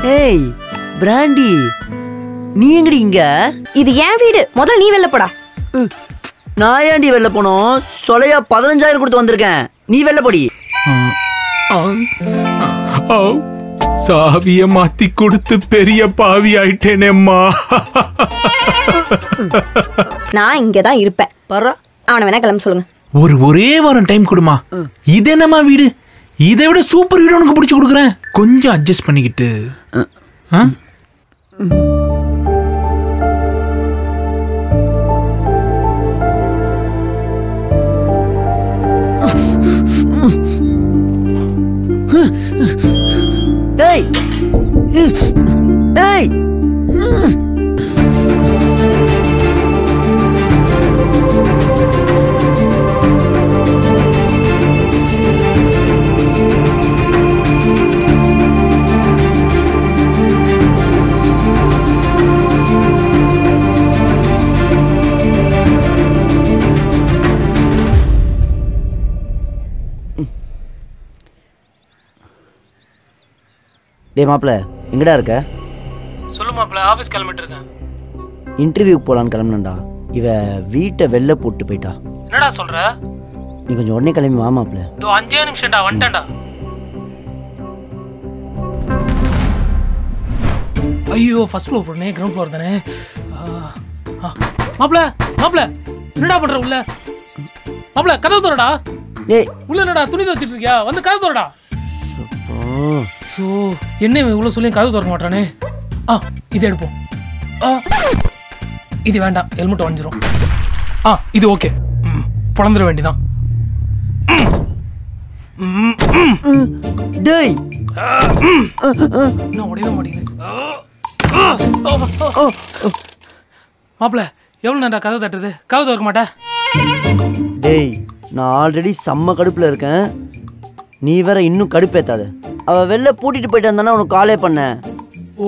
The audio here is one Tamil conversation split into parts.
ஏய் பிராண்டி, நீ எங்கடி இங்க? இது என் வீடு, முதல்ல நீ வெளில போடா. நான் ஏன்டி வெளில போனோம்? சொலையா 15,000 கொடுத்து வந்திருக்கேன், நீ வெளில போடி. சாவிய மாத்தி கொடுத்து பெரிய பாவி ஆயிட்டேனேம்மா. நான் இங்கதான் இருப்பேன். பாரா, அவனை வேணா கிளம்ப சொல்லுங்க. ஒரே வாரம் டைம் கொடுமா. இது என்னம்மா வீடு, இதை விட சூப்பர் வீடு உனக்கு பிடிச்சு கொடுக்குறேன். கொஞ்சம் அட்ஜஸ்ட் பண்ணிக்கிட்டு. ஏய் ஏய் டேய் மாப்ள, எங்கடா இருக்க? சொல்லு மாப்ள, ஆஃபீஸ் கிளம்பிட்டு இருக்கேன். இன்டர்வியூக்கு போலான்னு கிளம்புனேன்டா. இவ வீட்டை வெளில போட்டு போயிட்டா. என்னடா சொல்ற? நீ கொஞ்சம் உடனே கிளம்பி வா மாப்ள. இதோ 5 நிமிஷம்டா, வந்துட்டேன்டா. ஐயோ, ஃபர்ஸ்ட் ஃப்ளோர் போறனே, கிரவுண்ட் ஃப்ளோர் தானே. மாப்ள மாப்ள, என்னடா பண்ற உள்ள? மாப்ள கதவு தரடா. ஏய் உள்ள என்னடா துணி துவைச்சிட்டு இருக்கியா? வந்து கதவு தரடா. ஸோ என்ன இவ்வளோ சொல்லி கதவு திறக்க மாட்டானே. இது எடுப்போம். இது வேண்டாம், ஹெல்மெட் வஞ்சிரும். இது ஓகே, புலந்துட வேண்டிதான். டேய் இன்னும் உடையவே மாட்டேங்குது. மாப்பிள்ள எவ்வளோ நேரா கதவு தட்டுறது? கதவு திறக்க மாட்டேன். டேய், நான் ஆல்ரெடி செம்ம கடுப்பில் இருக்கேன், நீ வேற இன்னும் கடுப்பேத்தாத. அவள் வெளில பூட்டிட்டு போயிட்டு வந்தானே உனக்கு காலே பண்ண. ஓ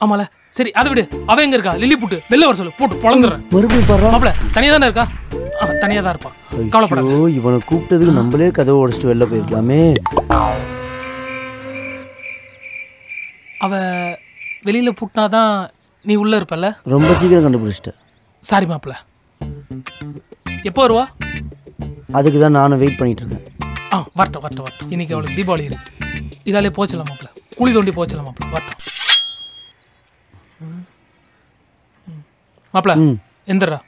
ஆமால, சரி அதை விடு. அவன் எங்க இருக்கா? லில்லி புட்டு வெளில வர சொல்லு, போட்டு பொழந்துடுறேன். மறுபடியும் பாரு மாப்பிள்ள, தனியாக தானே இருக்கா? தனியாக தான் இருப்பான், கவலைப்படாத. ஓ, இவனை கூப்பிட்டதுக்கு நம்மளே கதவை உடச்சிட்டு வெளில போயிருக்கலாமே. அவ வெளியில பூட்டினாதான் நீ உள்ள இருப்பல்ல? ரொம்ப சீக்கிரம் கண்டுபிடிச்சிட்ட. சாரி மாப்பிள்ள. எப்போ வருவா? அதுக்கு தான் நானும் வெயிட் பண்ணிட்டு இருக்கேன். வரட்டும் வரட்டும் வரட்டும். இன்னைக்கு அவளுக்கு தீபாவளி இருக்கு, இதாலே போச்சலாம் மாப்பிள்ள. குழி தோண்டி போச்சலாம் மாப்பிள்ள. வரட்டும் மாப்பிள்ள. எந்திரா.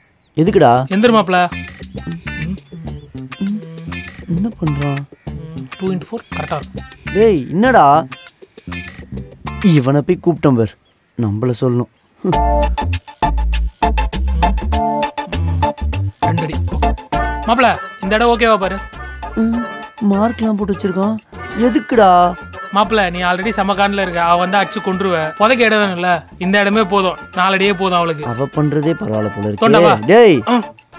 எதுக்குடா? எந்திர மாப்பிள்ள. என்ன பண்றான்? 2x4 கரெக்டா இருக்கும். டேய் என்னடா, இவனை போய் கூப்பிட்டோம் பேர், நம்மள சொல்லணும். 2 அடி மாப்பிள்ள. இந்த இடம் ஓகேவா பாரு. மார்க்லாம் போட்டு வச்சிருக்கான், எதுக்குடா? மாப்பிள்ள, நீ ஆல்ரெடி சமகான்ல இருக்க. அவ வந்து அடிச்சு கொன்றுவ. புதைக்க இடம் வேணும் இல்ல? இந்த இடமே போதும், 4 அடியே போதும் அவளுக்கு. அவ பண்றதே பரவாயில்ல போல இருக்கு. டேய்,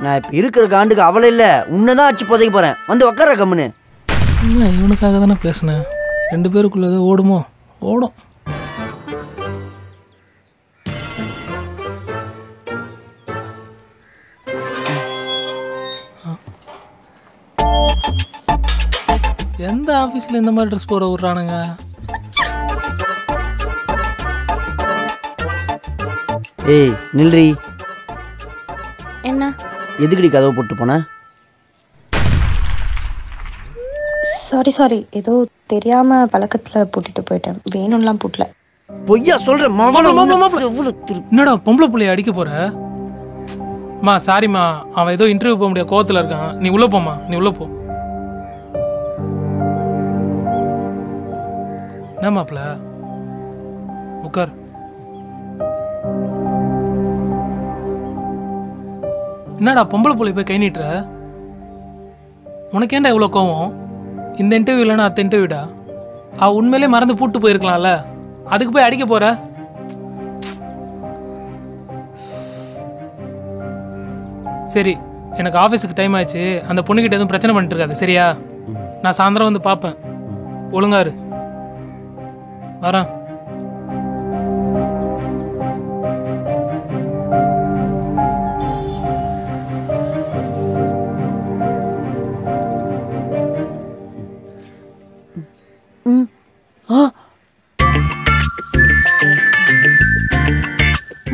நான் இப்ப இருக்கிற காண்டுக்கு அவளை இல்ல உன்னதான் அடிச்சு புதைக்க போறேன். வந்து உட்கார கம்முன்னு. இவனுக்காக தானே பேசுனேன். 2 பேருக்குள்ளது ஓடுமோ? ஓடும். எந்த ஆபீஸ்ல இந்த மாதிரி ட்ரெஸ் போட விடுறானுங்க? ஏய் நில்றி. என்ன? எதுக்குடி கதவு போட்டு போன? சாரி, ஏதோ தெரியாம பழக்கத்துல போட்டுட்டு போயிட்டேன், வேணும்லாம் போட்டல. பொய்யா சொல்ற? என்னடா பொம்பளை புள்ளைய அடிக்க போற? மா சாரிம்மா, அவன் ஏதோ இன்டர்வியூ போக முடியாது, கோவத்துல இருக்கான். நீ உள்ள போமா, நீ உள்ள போ. என்ன மாப்பிள்ள, உட்கார். என்னடா பொம்பளை புள்ளை போய் கை நீட்டுற? உனக்கு ஏன்டா இவ்வளோ கோவம்? இந்த இன்டர்வியூ இல்லைன்னா அத்த இன்டர்வியூடா. அவ உண்மையிலே மறந்து பூட்டு போயிருக்கலாம்ல, அதுக்கு போய் அடிக்க போற? சரி, எனக்கு ஆஃபீஸுக்கு டைம் ஆயிடுச்சு. அந்த பொண்ணுக்கிட்ட எதுவும் பிரச்சனை பண்ணிட்டு இருக்காது சரியா? நான் சாயந்தரம் வந்து பார்ப்பேன். ஒழுங்காரு. வரேன்.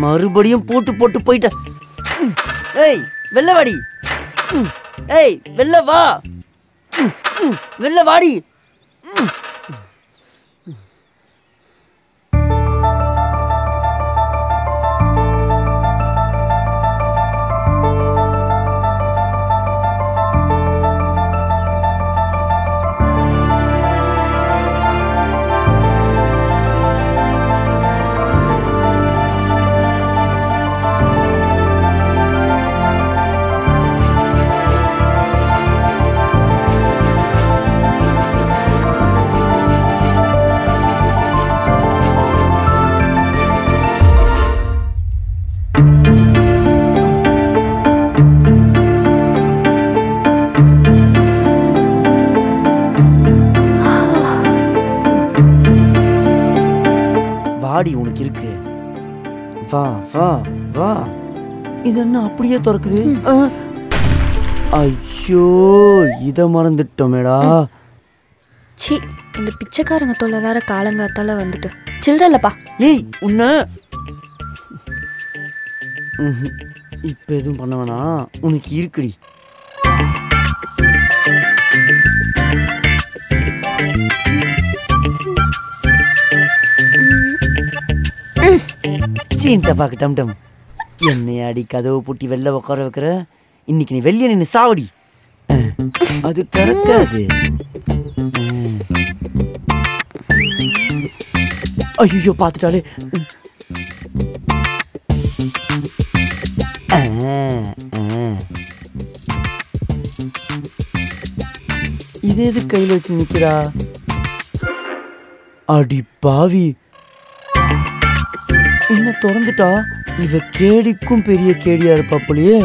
மறுபடியும் பூட்டு போட்டு போயிட்ட. ஏய் வெள்ள வாடி. ஏய் வெள்ள வா. வெள்ள வாடி. வாடி உனக்கு இருக்கு. வா வா வா. இது என்ன அப்படியே திறக்குது? ஐயோ இத மறந்துட்டோமேடா. சி, இந்த பிச்சைக்காரங்க தொல்லை வேற காலங்காத்தால வந்துட்டு சில்றலப்பா. ஏய் உன்ன இப்ப எதுவும் பண்ண வேணாம், உனக்கு இருக்குடி. சீன்ட்ட பாக்கு டம் டம். என்னை அடி கதவு பூட்டி வெளில உட்கார வைக்கிற. இன்னைக்கு நீ வெளியே நின்று சாவடி. அது திறக்காது. ஐயோ பாத்துட்டாலே. இது எது கையில் வச்சு நிக்கிறா? அடி பாவி, என்ன திறந்துட்டா? இவ கேடிக்கும் பெரிய கேடியா இருப்பா போலியே.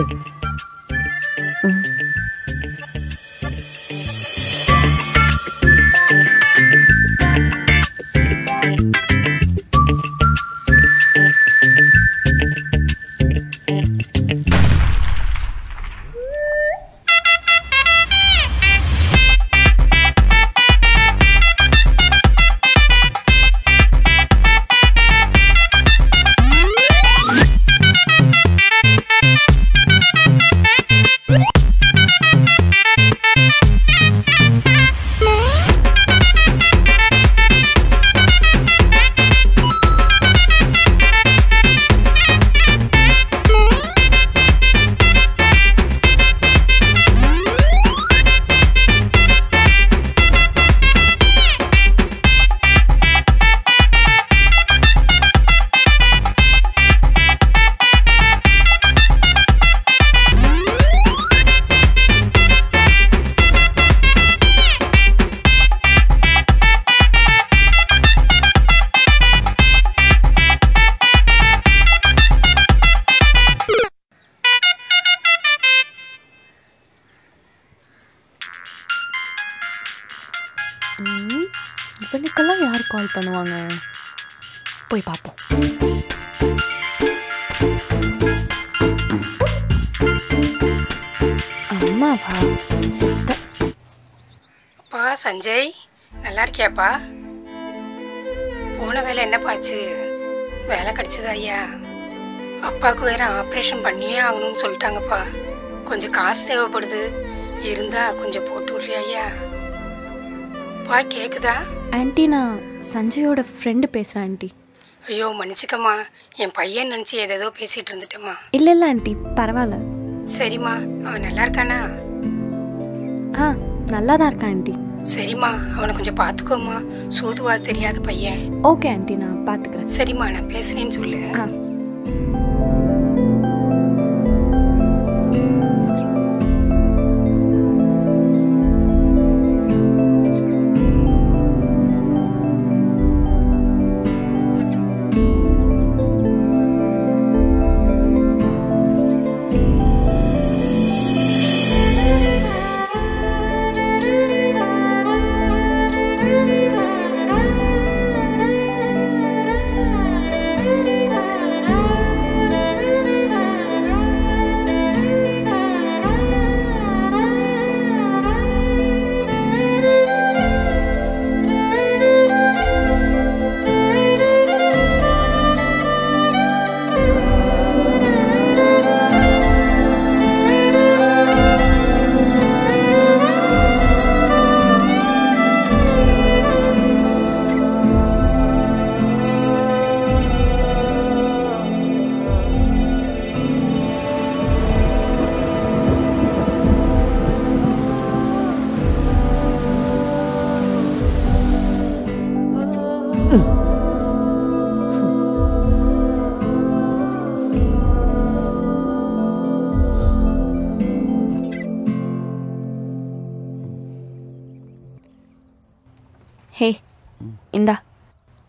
இவனுக்கெல்லாம் யார் கால் பண்ணுவாங்க? போய் பார்ப்போம். அம்மாவா? சித்த. அப்பா சஞ்சய், நல்லா இருக்கியாப்பா? போன வேலை என்னப்பாச்சு? வேலை கிடைச்சதா ஐயா? அப்பாவுக்கு வேற ஆப்ரேஷன் பண்ணியே ஆகணும்னு சொல்லிட்டாங்கப்பா. கொஞ்சம் காசு தேவைப்படுது, இருந்தா கொஞ்சம் போட்டு விட்றியா ஐயா? பா கேக்குதா? ஆண்டி, நான் சஞ்சயோட ஃப்ரெண்டு பேசுகிறேன் ஆண்டி. ஐயோ மன்னிச்சுக்கம்மா, என் பையன் நினச்சி ஏதேதோ பேசிகிட்டு இருந்துட்டேம்மா. இல்லை இல்லை ஆண்டி, பரவாயில்ல. சரிம்மா, அவன் நல்லா இருக்கானா? ஆ, நல்லா தான் இருக்கான் ஆண்டி. சரிம்மா, அவனை கொஞ்சம் பார்த்துக்கோம்மா, சூதுவா தெரியாத பையன். ஓகே ஆண்டி, நான் பார்த்துக்கிறேன். சரிம்மா, நான் பேசுனேன்னு சொல்லு. ஆ.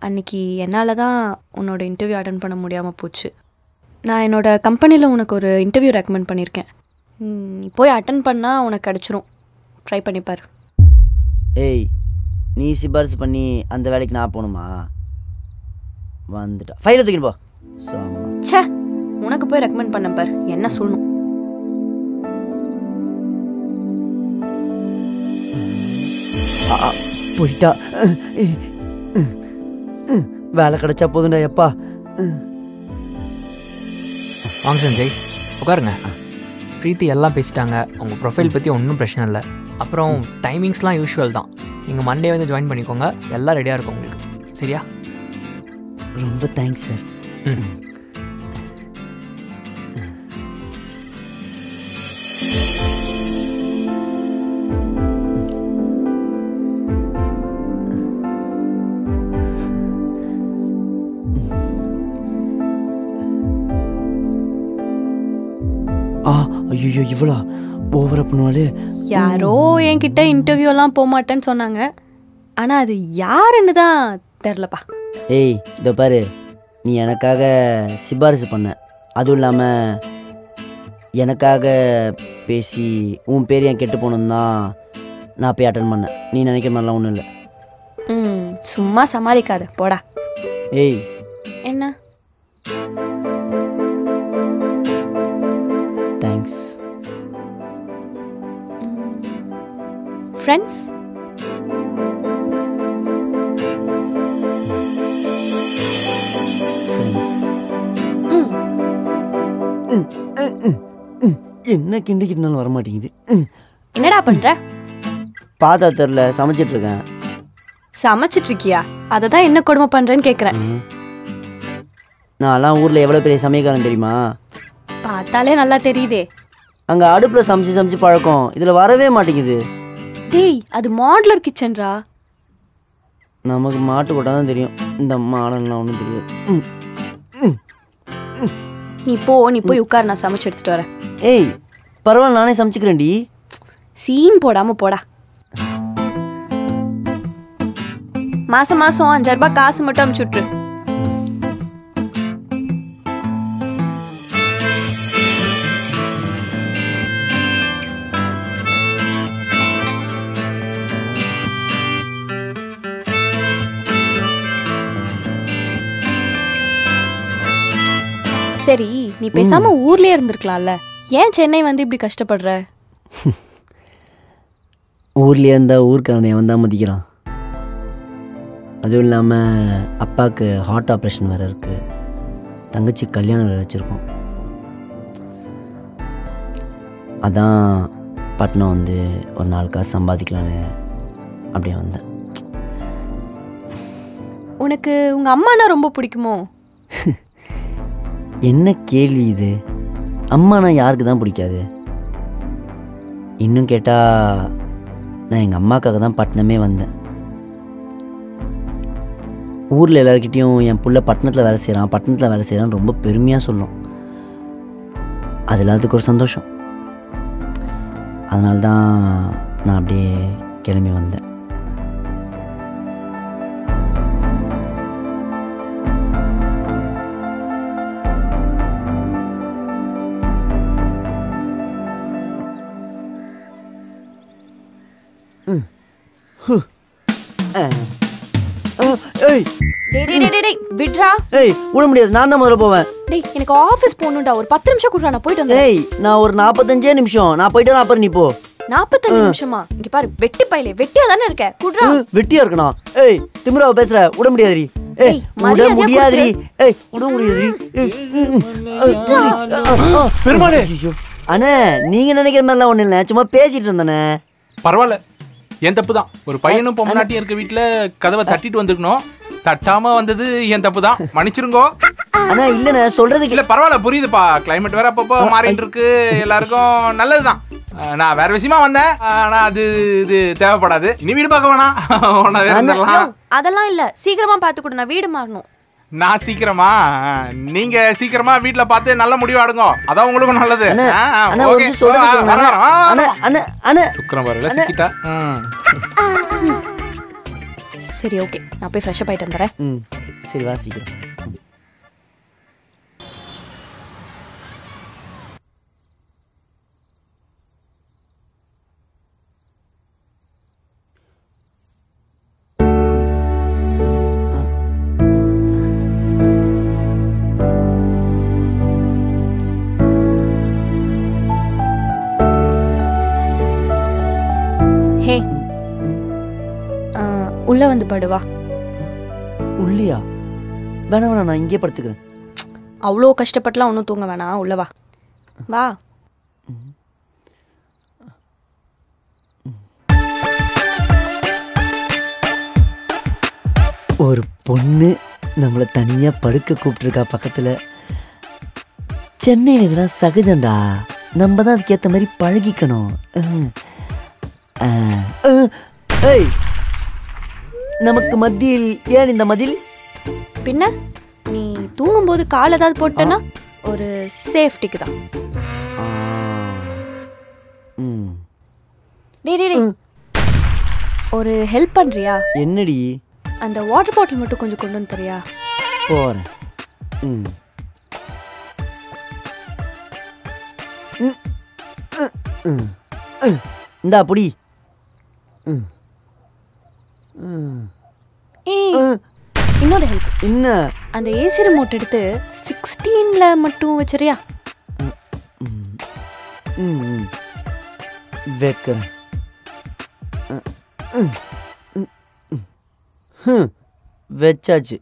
அன்றைக்கி என்னால் தான் உன்னோட இன்டர்வியூ அட்டன் பண்ண முடியாமல் போச்சு. நான் என்னோடய கம்பெனியில் உனக்கு ஒரு இன்டர்வியூ ரெக்கமெண்ட் பண்ணியிருக்கேன். நீ போய் அட்டன் பண்ணால் உனக்கு கிடச்சிரும். ட்ரை பண்ணிப்பார். ஏய், நீ சிபாரிசு பண்ணி அந்த வேலைக்கு நான் போகணுமா? வந்துட்டா ஃபைலை தூக்கிட்டு போ. ச்சே, உனக்கு போய் ரெக்கமெண்ட் பண்ண பார், என்ன சொல்லணும். போயிட்டா. வேலை கிடைச்சா போதுண்டா எப்பா. வாங்க சஞ்சய், உட்காருங்க. ப்ரீத்தி எல்லாம் பேசிட்டாங்க. உங்கள் ப்ரொஃபைல் பற்றி ஒன்றும் பிரச்சனை இல்லை. அப்புறம் டைமிங்ஸ்லாம் யூஷுவல் தான். நீங்கள் மண்டே வந்து ஜாயின் பண்ணிக்கோங்க. எல்லாம் ரெடியாக இருக்கும் உங்களுக்கு. சரியா? ரொம்ப தேங்க்ஸ் சார். ஐயோ, இவ்வளோ ஓவரா பண்ணுவாளே. யாரோ என்கிட்ட இன்டர்வியூலாம் போக மாட்டேன்னு சொன்னாங்க. ஆனால் அது யாருன்னு தான் தெரிலப்பா. ஏய், இதோ பாரு, நீ எனக்காக சிபாரிசு பண்ண, அதுவும் இல்லாமல் எனக்காக பேசி உன் பேர் ஏன் கெட்டு போகணுன்னு தான் நான் போய் அட்டன் பண்ணேன். நீ நினைக்கிற மாதிரிலாம் ஒன்றும் இல்லை. சும்மா சமாளிக்காத, போடா. ஏய், என்ன? தேங்க்ஸ். ஃப்ரெண்ட்ஸ்? என்ன கிண்டிக்கிட்டனாலும் வரமாட்டேங்குது. என்னடா பண்ற? பாத்தா தெரியல, சமைச்சிட்டு இருக்கேன். சமைச்சிட்டு இருக்கியா? அதை தான் என்ன கொடுமை பண்றேன்னு கேட்குறேன். நான்லாம் ஊரில் எவ்வளோ பெரிய சமையக்காரன் தெரியுமா? பார்த்தாலே நல்லா தெரியுதே. அங்கே அடுப்பில் சமைச்சு சமைச்சு பழக்கம், இதில் வரவே மாட்டேங்குது. டேய், அது மாடுலர் கிச்சன்ரா. நமக்கு மாட்டு போட்டால் தான் தெரியும், இந்த மாடல்லாம் ஒன்றும் தெரியாது. நீ போய் உட்கார், நான் சமைச்சு எடுத்துட்டு வரேன். ஏய், பரவாயில்ல, நானே சமைச்சுக்கிறேன்டி. சீன் போடாம போடா. மாசம் 5000 ரூபாய் காசு மட்டும் அனுப்பிச்சு விட்டுரு. சரி, நீ பேசாம ஊர்லயே இருந்திருக்கலாம்ல. ஏன் சென்னை வந்து இப்படி கஷ்டப்படுற? ஊர்லேயே இருந்தால் ஊருக்காரனை அவன் தான் மதிக்கிறான். அதுவும் இல்லாமல் அப்பாவுக்கு ஹார்ட் ஆப்ரேஷன் வேறு இருக்குது. தங்கச்சி கல்யாணம் வேறு வச்சுருக்கோம். அதான் பட்டணம் வந்து ஒரு 4 காசு சம்பாதிக்கலான்னு அப்படியே வந்தேன். உனக்கு உங்க அம்மானா ரொம்ப பிடிக்குமோ? என்ன கேள்வி இது? அம்மானா யாருக்கு தான் பிடிக்காது? இன்னும் கேட்டால் நான் எங்கள் அம்மாக்காக தான் பட்டணமே வந்தேன். ஊரில் எல்லாருக்கிட்டேயும் என் புள்ள பட்டணத்தில் வேலை செய்கிறான் ரொம்ப பெருமையாக சொல்லும். அதில் அதுக்கு ஒரு சந்தோஷம். அதனால தான் நான் அப்படியே கிளம்பி வந்தேன். விட்ரா. ஏய், விட முடியாது, நான் தான் முதல்ல போவேன். டேய், எனக்கு ஆபீஸ் போகணும்டா. ஒரு 10 நிமிஷம் குடுறா, நான் போயிட்டு வந்தேன். ஏய், நான் ஒரு 45 நிமிஷம் நான் போயிட்டு வரேன், அப்புறம் நீ போ. 45 நிமிஷமா? இங்க பாரு, வெட்டி பையிலே வெட்டியா தானே இருக்க. குடுறா. வெட்டியா இருக்கணும்? ஏய், திமிராவ பேசுற, விட முடியாதுடி. ஏய், விட முடியாதுடி. ஏய், விட முடியாதுடி. பெருமாளே. ஐயோ அண்ணே, நீங்க நினைக்கிற மாதிரிலாம் ஒண்ணு இல்லை, சும்மா பேசிட்டு இருந்தேனே. பரவாயில்ல, என் தப்பு தான். ஒரு பையனும் பொம்மநாட்டியும் இருக்க வீட்டுல கதவை தட்டிட்டு வந்திருக்கணும். தட்டாம வந்தது என் தப்பு தான், மன்னிச்சிருங்கோ. அண்ணா இல்லண்ணே, சொல்றதுக்கு இல்ல பரவாயில்ல, புரியுதுப்பா. கிளைமேட் வேற அப்பப்போ மாறிட்டு இருக்கு, எல்லாருக்கும் நல்லதுதான். நான் வேற விஷயமா வந்தேன், ஆனா அது இது தேவைப்படாது. இனி வீடு பார்க்க வேணாம். அதெல்லாம் இல்ல, சீக்கிரமா பாத்து கொடு, நான் வீடு மாறணும். நான் சீக்கிரமா? நீங்க சீக்கிரமா வீட்டுல பார்த்து நல்ல முடிவு ஆடுங்க, அதான் உங்களுக்கும் நல்லது. சுக்கரம் வரல, சிக்கிட்டா. சரி ஓகே, நான் போய் ஃப்ரெஷ்அப் ஆகிட்டு வந்துடுறேன். ம் சரி வா சீக்கிரம். ஹே, உள்ளே வந்து படுவா. உள்ளியா? வேணாம் வேணாம், நான் இங்கே படுத்துக்கிறேன். அவ்வளோ கஷ்டப்பட்டுலாம் ஒன்றும் தூங்க வேணாம், உள்ள வா. வா. ஒரு பொண்ணு நம்மளை தனியாக படுக்க கூப்பிட்டுருக்கா பக்கத்தில். சென்னையில் இதெல்லாம் சகஜம்டா, நம்ம தான் அதுக்கேற்ற மாதிரி பழகிக்கணும். ஏய், நமக்கு மத்தியில் ஏன் இந்த மதில்? பின்ன நீ தூங்கும்போது கால் ஏதாவது போட்டேன்னா ஒரு சேஃப்டிக்கு தான். டேய் டேய் டேய், ஒரு ஹெல்ப் பண்ணுறியா? என்னடி? அந்த வாட்டர் பாட்டில் மட்டும் கொஞ்சம் கொண்டு வந்து தரியா? போகிறேன். இந்தா புடி. ஏய், இன்னொரு ஹெல்ப். என்ன? அந்த ஏசி ரிமோட் எடுத்து 16ல மட்டும் வச்சறியா? வைக்கிறேன். வச்சாச்சு.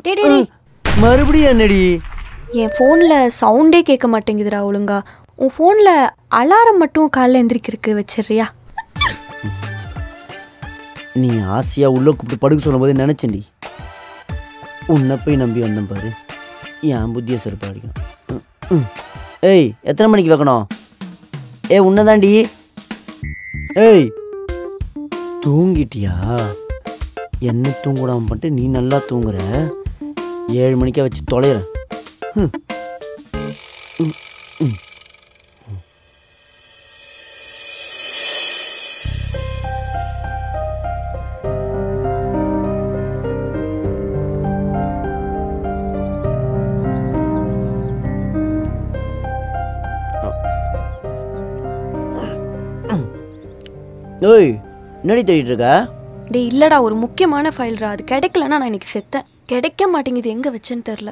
டேய் டேய் டேய், மறுபடியும் என்னடி? என் ஃபோனில் சவுண்டே கேட்க மாட்டேங்குதுடா ஒழுங்கா. உன் ஃபோனில் அலாரம் மட்டும் காலைல எந்திரிக்கிறதுக்கு வச்சிடுறியா? நீ ஆசையாக உள்ளே கூப்பிட்டு படுக்க சொல்லும்போது நினச்சேன்டி, உன்னை போய் நம்பி வந்தேன் பாரு. என் புத்தியை செருப்பா அடிக்கணும். ஏய், எத்தனை மணிக்கு வைக்கணும்? உன்னை தாண்டி. ஏய், தூங்கிட்டியா? என்ன தூங்கூடாமல் பண்ணிட்டு நீ நல்லா தூங்குற. 7 மணிக்கே வச்சு தொலைகிறேன். ஏய், என்னடி தேடிட்டு இருக்க? டேய் இல்லைடா, ஒரு முக்கியமான ஃபைல்ரா, அது கிடைக்கலன்னா நான் இன்னைக்கு செத்தேன். கிடைக்க மாட்டேங்குது, எங்கே வச்சேன்னு தெரில.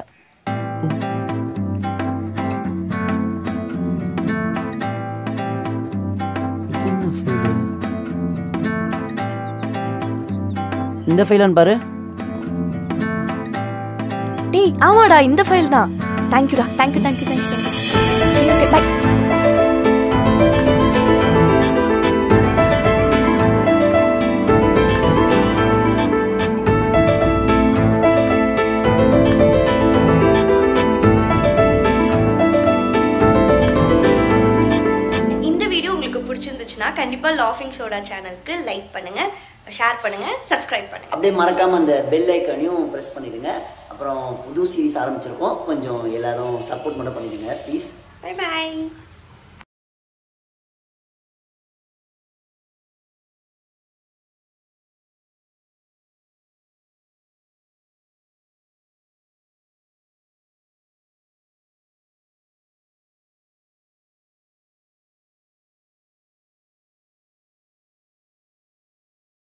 இந்த ஃபைலான்னு பாரு. டேய் ஆமாடா, இந்த ஃபைல் தான். தேங்க்யூடா, thank you thank you thank you. Okay bye. கண்டிப்பாக லாஃபிங் சோடா சேனலுக்கு லைக் பண்ணுங்கள், ஷேர் பண்ணுங்கள், சப்ஸ்கிரைப் பண்ணுங்கள். அப்படியே மறக்காமல் அந்த பெல் ஐக்கானையும் ப்ரெஸ் பண்ணிவிடுங்க. அப்புறம் புது சீரீஸ் ஆரம்பிச்சிருக்கோம், கொஞ்சம் எல்லோரும் சப்போர்ட் மட்டும் பண்ணிவிடுங்க ப்ளீஸ். Bye bye.